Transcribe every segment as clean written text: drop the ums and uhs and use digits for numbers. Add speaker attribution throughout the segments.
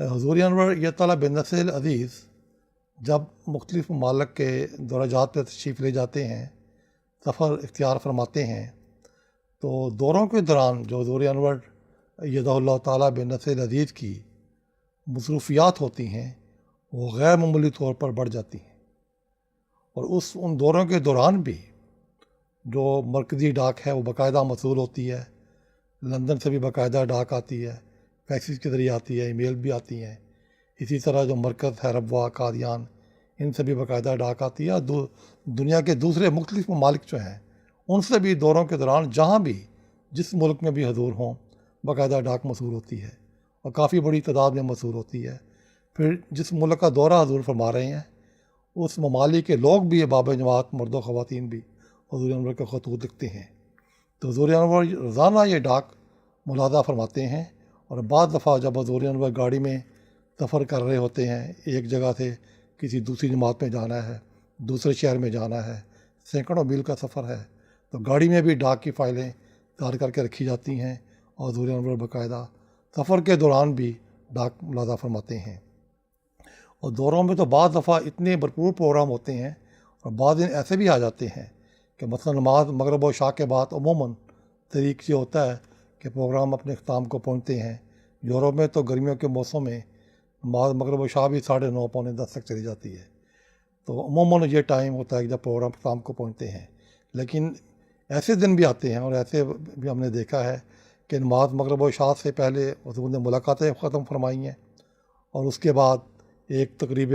Speaker 1: हुज़ूर अनवर ये ताला बिन नसीर अज़ीज़ जब मुख्तलिफ़ ममालिक के दौराजात पर तशरीफ़ ले जाते हैं, सफ़र इख्तियार फरमाते हैं, तो दौरों के दौरान जो हुज़ूर अनवर यदहुल्लाह ताला बिन नसीर अज़ीज़ की मसरूफ़ियात होती हैं वो गैर मामूली तौर पर बढ़ जाती हैं। और उन दौरों के दौरान भी जो मरकज़ी डाक है वो बाकायदा मौसूल होती है, लंदन से भी बाकायदा डाक आती है, फैक्स के ज़रिए आती है, ईमेल भी आती हैं। इसी तरह जो मरकज़ है रबवा, कादियान, इनसे भी बाकायदा डाक आती है। दुनिया के दूसरे मुख्तलिफ़ ममालिक जो हैं उनसे भी दौरों के दौरान जहाँ भी जिस मुल्क में भी हजूर हों बाकायदा डाक मौसूल होती है और काफ़ी बड़ी तादाद में मौसूल होती है। फिर जिस मुल्क का दौरा हजूर फरमा रहे हैं उस ममालिक के लोग भी बाब जमात मर्द व ख़वातीन भी हुज़ूर अनवर के ख़तूत लिखते हैं। तो हुज़ूर अनवर रोज़ाना ये डाक मुलाज़ा फरमाते हैं। और बाद दफ़ा जब हुज़ूर अनवर गाड़ी में सफ़र कर रहे होते हैं, एक जगह से किसी दूसरी जमात में जाना है, दूसरे शहर में जाना है, सैकड़ों मील का सफ़र है, तो गाड़ी में भी डाक की फ़ाइलें तैयार करके रखी जाती हैं और हुज़ूर अनवर बाकायदा सफ़र के दौरान भी डाक मुलाज़ा फरमाते हैं। और दौरों में तो बाद दफ़ा इतने भरपूर प्रोग्राम होते हैं और बाद दिन ऐसे भी आ जाते हैं कि मसलन नमाज मगरिब और इशा के बाद अमूमन तरीक़ से होता है कि प्रोग्राम अपने अख्ताम को पहुँचते हैं। यूरोप में तो गर्मियों के मौसम में नमाज मगरिब और इशा भी 9:30 पौने 10 तक चली जाती है। तो अमूमन ये टाइम होता है कि जब प्रोग्राम अख्ताम को पहुँचते हैं। लेकिन ऐसे दिन भी आते हैं और ऐसे भी हमने देखा है कि नमाज मगरिब और इशा से पहले हुज़ूर ने मुलाकातें ख़त्म फरमाई हैं और उसके बाद एक तकरीब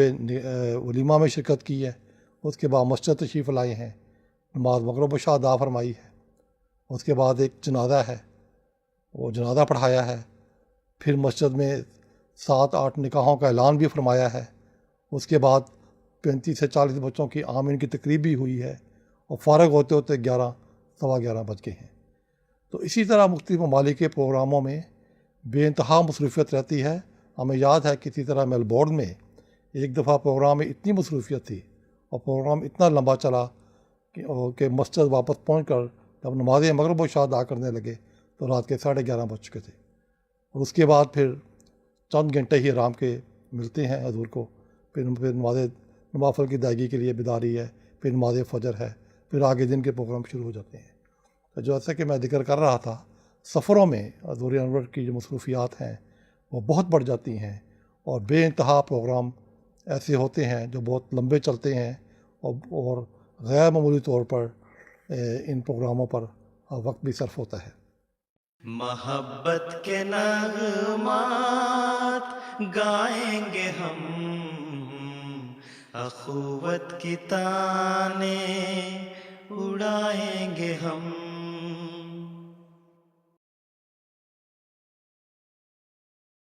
Speaker 1: वलीमा में शिरकत की है, उसके बाद मस्जिद तशरीफ़ लाए हैं, नमाज मगरिब और इशा अदा फरमाई है, उसके बाद एक जनाजा है वो जनाजा पढ़ाया है, फिर मस्जिद में 7-8 निकाहों का ऐलान भी फरमाया है, उसके बाद 35 से 40 बच्चों की आमीन की तकरीब भी हुई है और फ़ारग होते होते 11 सवा 11 बज गए हैं। तो इसी तरह मुख्तलिफ़ ममालिक के प्रोग्रामों में बेइंतहा मसरूफ़ियत रहती है। हमें याद है किसी तरह मेलबोर्न में एक दफ़ा प्रोग्राम में इतनी मसरूफ़ियत थी और प्रोग्राम इतना लंबा चला कि मस्जिद वापस पहुँच कर जब नमाज़ मगरिब व इशा अदा करने लगे तो रात के 11:30 बज चुके थे। और उसके बाद फिर चंद घंटे ही आराम के मिलते हैं हजूर को। फिर नवाफिल की अदायगी के लिए बिदारी है, फिर नमाज फ़जर है, फिर आगे दिन के प्रोग्राम शुरू हो जाते हैं। तो जैसा कि मैं जिक्र कर रहा था, सफ़रों में हुज़ूर अनवर की जो मसरूफ़ियात हैं वो बहुत बढ़ जाती हैं और बेइंतहा प्रोग्राम ऐसे होते हैं जो बहुत लंबे चलते हैं और गैर मामूली तौर पर इन प्रोग्रामों पर वक्त भी सर्फ होता है।
Speaker 2: मोहब्बत के नगमात गाएंगे हम, अखुवत की ताने उड़ाएंगे हम।